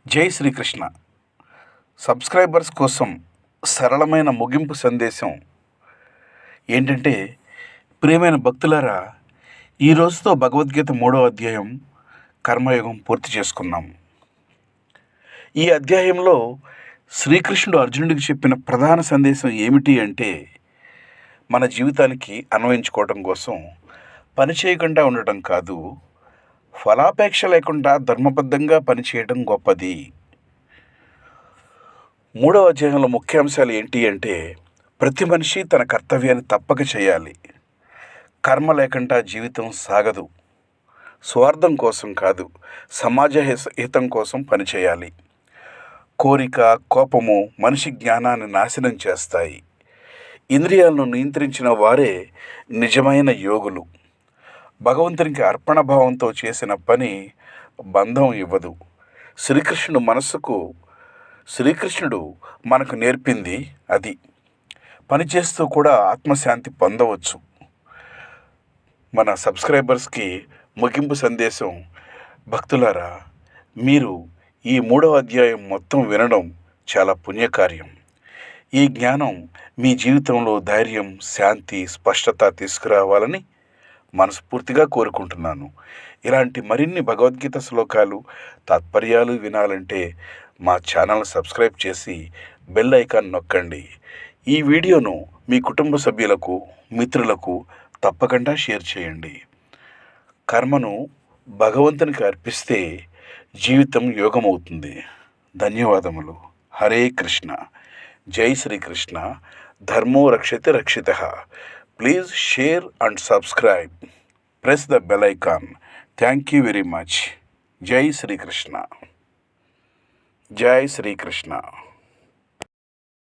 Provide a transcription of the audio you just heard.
జై శ్రీకృష్ణ. సబ్స్క్రైబర్స్ కోసం సరళమైన ముగింపు సందేశం ఏంటంటే, ప్రియమైన భక్తులారా, ఈ రోజుతో భగవద్గీత 3వ అధ్యాయం కర్మయోగం పూర్తి చేసుకున్నాం. ఈ అధ్యాయంలో శ్రీకృష్ణుడు అర్జునుడికి చెప్పిన ప్రధాన సందేశం ఏమిటి అంటే, మన జీవితానికి అన్వయించుకోవడం కోసం పని చేయకుండా ఉండటం కాదు, ఫలాపేక్ష లేకుండా ధర్మబద్ధంగా పనిచేయడం గొప్పది. 3వ అధ్యాయంలో ముఖ్యాంశాలు ఏంటి అంటే, ప్రతి మనిషి తన కర్తవ్యాన్ని తప్పక చేయాలి. కర్మ లేకుండా జీవితం సాగదు. స్వార్థం కోసం కాదు, సమాజ హితం కోసం పనిచేయాలి. కోరిక, కోపము మనిషి జ్ఞానాన్ని నాశనం చేస్తాయి. ఇంద్రియాలను నియంత్రించిన వారే నిజమైన యోగులు. భగవంతునికి అర్పణ భావంతో చేసిన పని బంధం ఇవ్వదు. శ్రీకృష్ణుడు మనకు నేర్పింది అది. పనిచేస్తూ కూడా ఆత్మశాంతి పొందవచ్చు. మన సబ్స్క్రైబర్స్కి ముగింపు సందేశం, భక్తులారా, మీరు ఈ 3వ అధ్యాయం మొత్తం వినడం చాలా పుణ్యకార్యం. ఈ జ్ఞానం మీ జీవితంలో ధైర్యం, శాంతి, స్పష్టత తీసుకురావాలని మనస్ఫూర్తిగా కోరుకుంటున్నాను. ఇలాంటి మరిన్ని భగవద్గీత శ్లోకాలు, తాత్పర్యాలు వినాలంటే మా ఛానల్ సబ్స్క్రైబ్ చేసి బెల్ ఐకాన్ నొక్కండి. ఈ వీడియోను మీ కుటుంబ సభ్యులకు, మిత్రులకు తప్పకుండా షేర్ చేయండి. కర్మను భగవంతునికి అర్పిస్తే జీవితం యోగమవుతుంది. ధన్యవాదములు. హరే కృష్ణ. జై శ్రీకృష్ణ. ధర్మో రక్షతే రక్షితః. Please share and subscribe. Press the bell icon. Thank you very much. Jai Sri Krishna. Jai Sri Krishna.